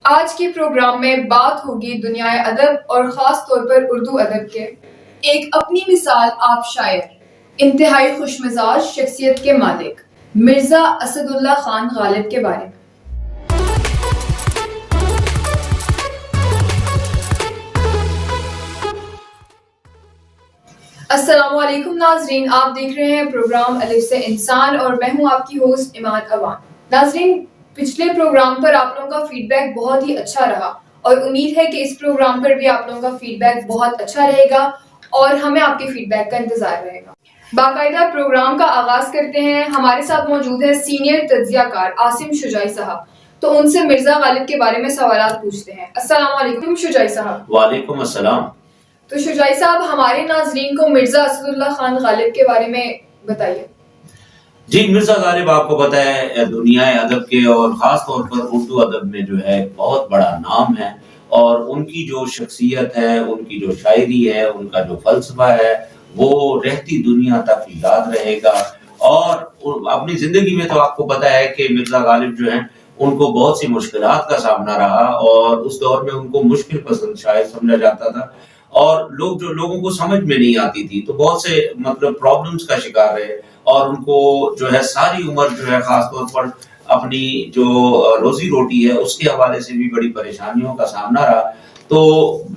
آج کے پروگرام میں بات ہوگی دنیا ادب اور خاص طور پر اردو ادب کے ایک اپنی مثال آپ شاعر، انتہائی خوش مزاج شخصیت کے مالک مرزا اسد اللہ خان غالب کے بارے میں۔ السلام علیکم ناظرین، آپ دیکھ رہے ہیں پروگرام الف سے انسان اور میں ہوں آپ کی ہوسٹ ایمان اوان۔ ناظرین، پچھلے پروگرام پر آپ لوگوں کا فیڈ بیک بہت ہی اچھا رہا اور امید ہے کہ اس پروگرام پر بھی آپ لوگوں کا فیڈ بیک بہت اچھا رہے گا اور ہمیں آپ کے فیڈ بیک کا انتظار رہے گا۔ باقاعدہ پروگرام کا آغاز کرتے ہیں۔ ہمارے ساتھ موجود ہے سینئر تجزیہ کار عاصم شجاعی صاحب، تو ان سے مرزا غالب کے بارے میں سوالات پوچھتے ہیں۔ السلام علیکم شجاعی صاحب۔ وعلیکم السلام۔ تو شجاعی صاحب، ہمارے ناظرین کو مرزا اسد اللہ خان غالب کے بارے میں بتائیے۔ جی، مرزا غالب آپ کو پتہ ہے دنیا ادب کے اور خاص طور پر اردو ادب میں جو ہے بہت بڑا نام ہے، اور ان کی جو شخصیت ہے، ان کی جو شاعری ہے، ان کا جو فلسفہ ہے وہ رہتی دنیا تک یاد رہے گا۔ اور اپنی زندگی میں تو آپ کو پتہ ہے کہ مرزا غالب جو ہیں ان کو بہت سی مشکلات کا سامنا رہا، اور اس دور میں ان کو مشکل پسند شاعر سمجھا جاتا تھا، اور لوگوں کو سمجھ میں نہیں آتی تھی، تو بہت سے پرابلمز کا شکار رہے، اور ان کو جو ہے ساری عمر جو ہے خاص طور پر اپنی جو روزی روٹی ہے اس کے حوالے سے بھی بڑی پریشانیوں کا سامنا رہا۔ تو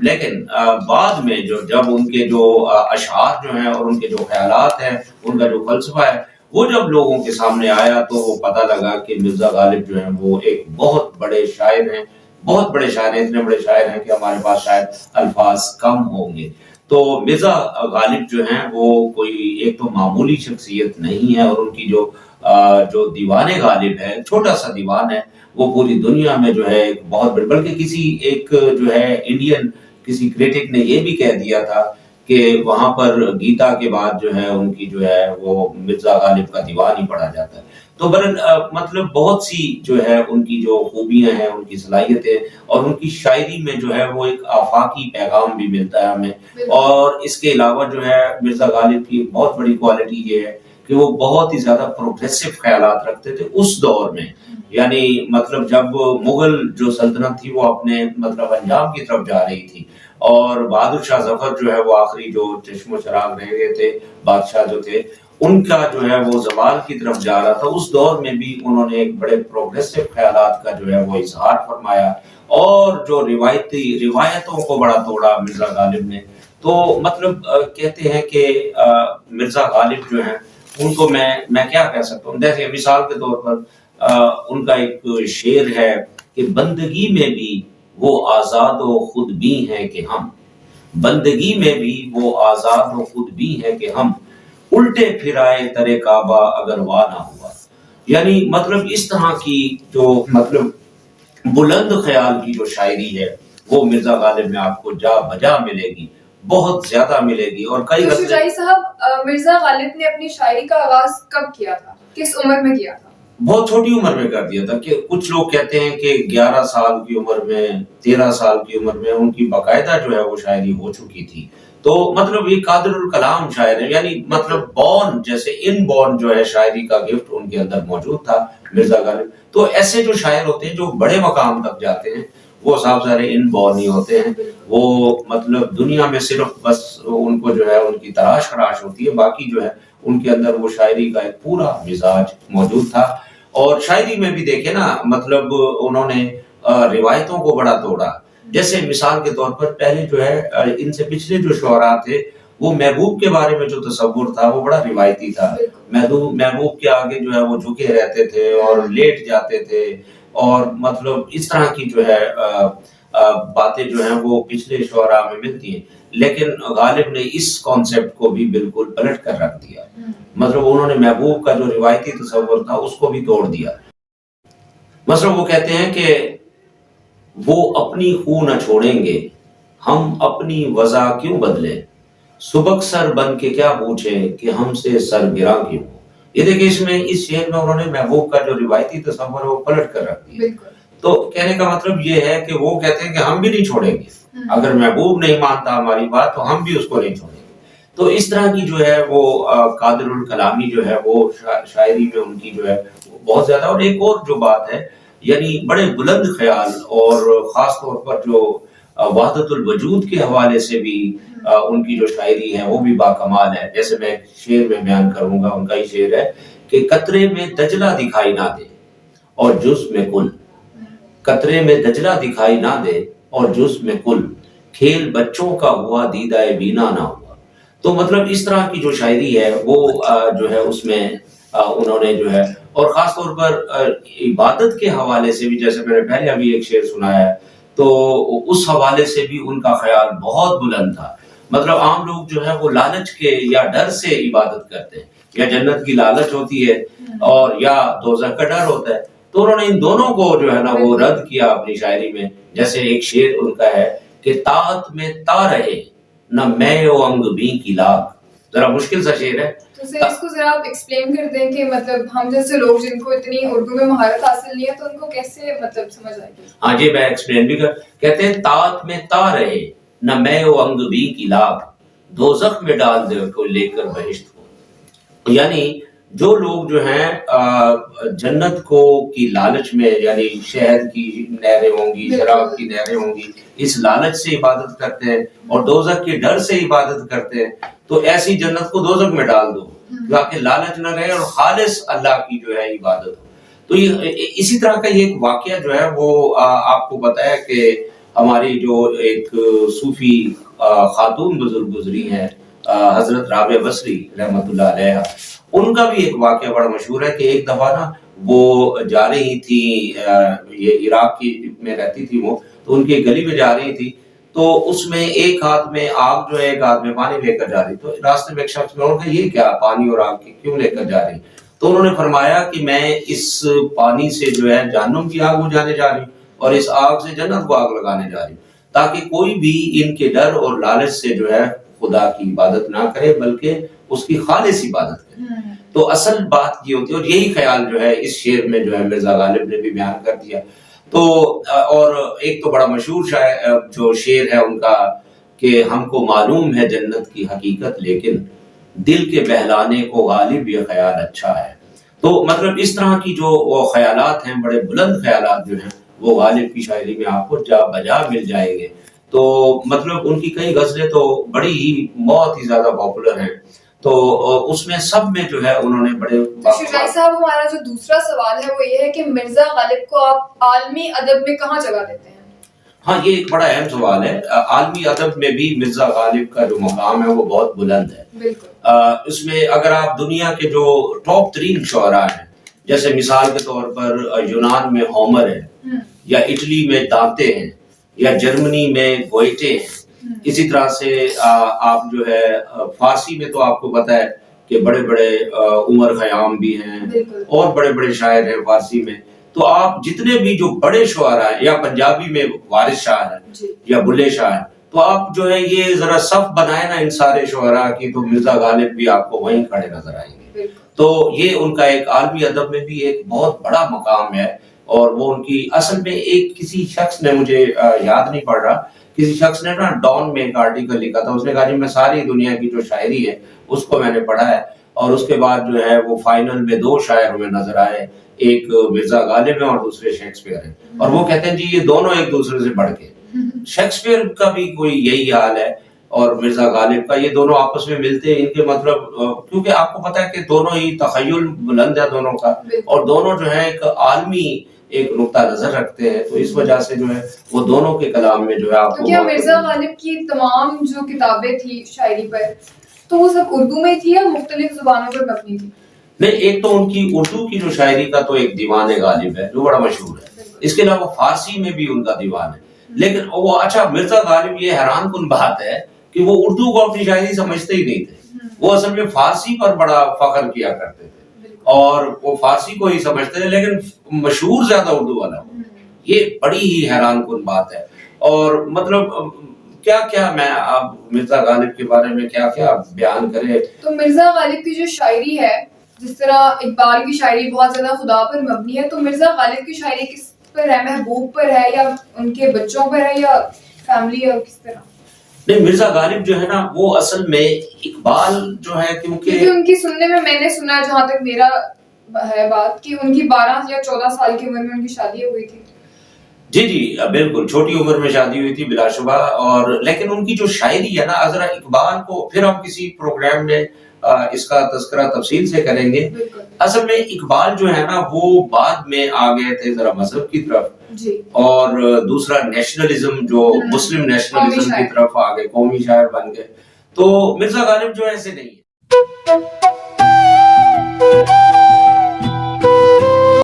لیکن بعد میں جب ان کے جو اشعار جو ہیں اور ان کے جو خیالات ہیں، ان کا جو فلسفہ ہے، وہ جب لوگوں کے سامنے آیا تو وہ پتہ لگا کہ مرزا غالب جو ہیں وہ ایک بہت بڑے شاعر ہیں، بہت بڑے شاعر ہیں، اتنے بڑے شاعر ہیں کہ ہمارے پاس شاید الفاظ کم ہوں گے۔ تو مرزا غالب جو ہیں وہ کوئی ایک تو معمولی شخصیت نہیں ہے، اور ان کی جو دیوان غالب ہے، چھوٹا سا دیوان ہے، وہ پوری دنیا میں جو ہے ایک بہت بڑی، بلکہ کسی ایک جو ہے انڈین کسی کریٹک نے یہ بھی کہہ دیا تھا کہ وہاں پر گیتا کے بعد جو ہے ان کی جو ہے وہ مرزا غالب کا دیوان ہی پڑھا جاتا ہے۔ تو بہت سی جو ہے ان کی جو خوبیاں ہیں، ان کی صلاحیتیں، اور ان کی شاعری میں جو ہے وہ ایک آفاقی پیغام بھی ملتا ہے ہمیں۔ اور اس کے علاوہ جو ہے مرزا غالب کی بہت بڑی کوالٹی یہ ہے کہ وہ بہت ہی زیادہ پروگریسو خیالات رکھتے تھے اس دور میں، یعنی جب مغل جو سلطنت تھی وہ اپنے انجام کی طرف جا رہی تھی، اور بہادر شاہ ظفر جو ہے وہ آخری جو چشم و چراغ رہ گئے تھے بادشاہ جو تھے، ان کا جو ہے وہ زوال کی طرف جا رہا تھا، اس دور میں بھی انہوں نے ایک بڑے پروگریسو خیالات کا جو ہے وہ اظہار فرمایا، اور جو روایتوں کو بڑا توڑا مرزا غالب نے۔ تو کہتے ہیں کہ مرزا غالب جو ہیں ان کو میں کیا کہہ سکتا ہوں، جیسے مثال کے طور پر ان کا ایک شعر ہے کہ بندگی میں بھی وہ آزاد و خود بھی ہیں کہ ہم، بندگی میں بھی وہ آزاد و خود بھی ہیں کہ ہم، الٹے پھرائے ترے کعبہ اگر وا نہ ہوا۔ یعنی اس طرح کی جو بلند خیال کی جو شاعری ہے وہ مرزا غالب میں آپ کو جا بجا ملے گی، بہت زیادہ ملے گی۔ اور کئی شجاعی صاحب، مرزا غالب نے اپنی شاعری کا آغاز کب کیا تھا، کس عمر میں کیا تھا؟ بہت چھوٹی عمر میں کر دیا تھا، کہ کچھ لوگ کہتے ہیں کہ 11 سال کی عمر میں، 13 سال کی عمر میں ان کی باقاعدہ جو ہے وہ شاعری ہو چکی تھی۔ تو یہ قادر الکلام شاعر ہے، یعنی بورن جیسے ان بورن جو ہے شاعری کا گفٹ ان کے اندر موجود تھا مرزا غالب۔ تو ایسے جو شاعر ہوتے ہیں جو بڑے مقام تک جاتے ہیں وہ صاحب سارے ان بورن ہی ہوتے ہیں، وہ دنیا میں صرف بس ان کو جو ہے ان کی تراش خراش ہوتی ہے، باقی جو ہے ان کے اندر وہ شاعری کا ایک پورا مزاج موجود تھا۔ اور شاعری میں بھی دیکھیں نا، انہوں نے روایتوں کو بڑا توڑا۔ جیسے مثال کے طور پر پہلے جو ہے ان سے پچھلے جو شعراء تھے، وہ محبوب کے بارے میں جو تصور تھا وہ بڑا روایتی تھا۔ محبوب کے آگے جو ہے وہ جھکے رہتے تھے اور لیٹ جاتے تھے، اور اس طرح کی جو ہے باتیں جو ہیں وہ پچھلے شعراء میں ملتی ہیں، لیکن غالب نے اس کانسیپٹ کو بھی بالکل پلٹ کر رکھ دیا۔ انہوں نے محبوب کا جو روایتی تصور تھا اس کو بھی توڑ دیا۔ وہ کہتے ہیں کہ وہ اپنی خو نہ چھوڑیں گے، ہم اپنی وضع کیوں بدلیں، سبک سر بن کے کیا پوچھیں کہ ہم سے سر گراں کیوں۔ یہ دیکھیں اس شعر میں انہوں نے محبوب کا جو روایتی تصور ہے وہ پلٹ کر رکھ دیا۔ تو کہنے کا یہ ہے کہ وہ کہتے ہیں کہ ہم بھی نہیں چھوڑیں گے، اگر محبوب نہیں مانتا ہماری بات تو ہم بھی اس کو نہیں چھوڑیں گے۔ تو اس طرح کی جو ہے وہ قادر الکلامی جو ہے وہ شاعری میں ان کی جو ہے بہت زیادہ۔ اور ایک اور جو بات ہے یعنی بڑے بلند خیال، اور خاص طور پر جو وحدت الوجود کے حوالے سے بھی ان کی جو شاعری ہے وہ بھی باکمال ہے. جیسے میں شعر میں بیان کروں گا، ان کا ہی شعر ہے کہ قطرے میں دجلہ دکھائی نہ دے اور جز میں کل، قطرے میں دجلہ دکھائی نہ دے اور جز میں کل، کھیل بچوں کا ہوا دیدہ بینا نہ ہوا. تو مطلب اس طرح کی جو شاعری ہے وہ جو ہے اس میں انہوں نے جو ہے، اور خاص طور پر عبادت کے حوالے سے بھی، جیسے میں نے پہلے ابھی ایک شعر سنایا ہے، تو اس حوالے سے بھی ان کا خیال بہت بلند تھا. مطلب عام لوگ جو ہے وہ لالچ کے یا ڈر سے عبادت کرتے ہیں، یا جنت کی لالچ ہوتی ہے اور یا دوزخ کا ڈر ہوتا ہے. تو انہوں نے ان دونوں کو جو ہے نا وہ رد کیا اپنی شاعری میں. جیسے ایک شعر ان کا ہے کہ طاعت میں تا رہے نہ میں و انگ بی کی لاگ. ذرا مشکل سا شعر ہے. تو سر اس کو ذرا آپ ایکسپلین کر دیں کہ مطلب ہم جیسے لوگ جن کو اتنی اردو میں مہارت حاصل نہیں ہے تو ان کو کیسے مطلب سمجھ آئے گی؟ ہاں جی، میں ایکسپلین بھی کہتے ہیں طاعت میں تا رہے نہ میں و انگ بی کی لاگ، دوزخ میں ڈال دے کو لے کر بہشت کو. یعنی جو لوگ جو ہیں جنت کو کی لالچ میں، یعنی شہد کی نہریں ہوں گی، شراب کی نہریں ہوں گی، اس لالچ سے عبادت کرتے ہیں اور دوزخ کے ڈر سے عبادت کرتے ہیں، تو ایسی جنت کو دوزخ میں ڈال دو تاکہ لالچ نہ رہے اور خالص اللہ کی جو ہے عبادت ہو. تو یہ اسی طرح کا یہ ایک واقعہ جو ہے وہ آپ کو بتایا کہ ہماری جو ایک صوفی خاتون بزرگ گزری ہیں حضرت رابعہ بصری رحمۃ اللہ علیہ، ان کا بھی ایک واقعہ بڑا مشہور ہے کہ ایک دفعہ نا وہ جا رہی تھی، یہ عراق کی میں رہتی تھی وہ، تو ان کی گلی میں جا رہی تھی، تو اس میں ایک ہاتھ میں آگ جو ہے ایک ہاتھ میں پانی لے کر جا رہی. تو راستے میں ایک شخص نے کہا یہ کیا پانی اور آگ کیوں لے کر جا رہی؟ تو انہوں نے فرمایا کہ میں اس پانی سے جو ہے جہنم کی آگ بجھانے جا رہی ہوں اور اس آگ سے جنت کو آگ لگانے جا رہی ہوں، تاکہ کوئی بھی ان کے ڈر اور لالچ سے جو ہے خدا کی عبادت نہ کرے بلکہ اس کی خالص عبادت کرے. تو اصل بات یہ ہوتی ہے، اور یہی خیال جو ہے اس شعر میں جو ہے مرزا غالب نے بھی بیان کر دیا. تو اور ایک تو بڑا مشہور جو شعر ہے ان کا کہ ہم کو معلوم ہے جنت کی حقیقت لیکن دل کے بہلانے کو غالب یہ خیال اچھا ہے. تو مطلب اس طرح کی جو خیالات ہیں، بڑے بلند خیالات جو ہیں، وہ غالب کی شاعری میں آپ کو جا بجا مل جائیں گے. تو مطلب ان کی کئی غزلیں تو بڑی ہی بہت ہی زیادہ پاپولر ہیں. تو اس میں سب میں جو ہے انہوں نے بڑے. شجاعی صاحب ہمارا جو دوسرا سوال ہے وہ یہ ہے کہ مرزا غالب کو آپ عالمی ادب میں کہاں جگہ دیتے ہیں؟ ہاں، یہ ایک بڑا اہم سوال ہے. عالمی ادب میں بھی مرزا غالب کا جو مقام ہے وہ بہت بلند ہے. بالکل. اس میں اگر آپ دنیا کے جو ٹاپ ترین شعراء ہیں، جیسے مثال کے طور پر یونان میں ہومر ہے، یا اٹلی میں دانتے ہیں، یا جرمنی میں گوئٹے ہیں، اسی طرح سے آپ جو ہے فارسی میں تو آپ کو پتہ ہے کہ بڑے بڑے عمر خیام بھی ہیں اور بڑے بڑے شاعر ہیں فارسی میں. تو آپ جتنے بھی جو بڑے شعراء ہیں، یا پنجابی میں وارث شاہ ہیں یا بلے شاہ ہیں، تو آپ جو ہے یہ ذرا صف بنائے نا ان سارے شعراء کی، تو مرزا غالب بھی آپ کو وہیں کھڑے نظر آئیں گے. تو یہ ان کا ایک عالمی ادب میں بھی ایک بہت بڑا مقام ہے. اور وہ ان کی اصل میں ایک کسی شخص نے، مجھے یاد نہیں پڑ رہا، کسی شخص نے نا ڈان میں ایک آرٹیکل لکھا تھا. اس نے کہا جی میں ساری دنیا کی جو شاعری ہے اس کو میں نے پڑھا ہے، اور اس کے بعد جو ہے وہ فائنل میں دو شاعر ہمیں نظر آئے، ایک مرزا غالب ہیں اور دوسرے شیکسپیئر ہیں. اور وہ کہتے ہیں جی یہ دونوں ایک دوسرے سے بڑھ کے، شیکسپیئر کا بھی کوئی یہی حال ہے اور مرزا غالب کا، یہ دونوں آپس میں ملتے ہیں. ان کے مطلب کیونکہ آپ کو پتا ہے کہ دونوں ہی تخیل بلند ہے دونوں کا، اور دونوں جو ہے ایک عالمی ایک نقطہ نظر رکھتے ہیں. تو اس وجہ سے جو ہے وہ دونوں کے کلام میں جو ہے آپ کو. کیا مرزا غالب کی تمام جو کتابیں تھی شاعری پر تو وہ سب اردو میں تھی یا مختلف زبانوں پر مبنی تھی؟ نہیں، ایک تو ان کی اردو کی جو شاعری کا تو ایک دیوان غالب ہے جو بڑا مشہور ہے. اس کے علاوہ فارسی میں بھی ان کا دیوان ہے. لیکن وہ اچھا مرزا غالب، یہ حیران کن بات ہے کہ وہ اردو کو اپنی شاعری سمجھتے ہی نہیں تھے. وہ اصل میں فارسی پر بڑا فخر کیا کرتے تھے اور وہ فارسی کو ہی سمجھتے تھے، لیکن مشہور زیادہ اردو والا. یہ بڑی ہی حیران کن بات ہے. اور مطلب کیا کیا میں آپ مرزا غالب کے بارے میں کیا کیا بیان کرے. تو مرزا غالب کی جو شاعری ہے، جس طرح اقبال کی شاعری بہت زیادہ خدا پر مبنی ہے، تو مرزا غالب کی شاعری کس پر ہے؟ محبوب پر ہے یا ان کے بچوں پر ہے یا فیملی، اور کس طرح؟ نہیں، مرزا غالب جو ہے نا وہ اصل میں اقبال جو ہے، کیونکہ ان کی سننے میں نے سنا، جہاں تک میرا ہے بات کہ ان کی 12 یا 14 سال کی عمر میں ان کی شادی ہو گئی تھی. جی جی بالکل چھوٹی عمر میں شادی ہوئی تھی بلا شبہ. اور لیکن ان کی جو شاعری ہے نا ذرا اقبال کو پھر ہم کسی پروگرام میں اس کا تذکرہ تفصیل سے کریں گے. بالکل اصل میں اقبال جو ہے نا وہ بعد میں آ گئے تھے ذرا مذہب کی طرف جی اور دوسرا نیشنلزم جو مسلم نیشنلزم کی طرف آ گئے قومی شاعر بن گئے. تو مرزا غالب جو ایسے نہیں ہے.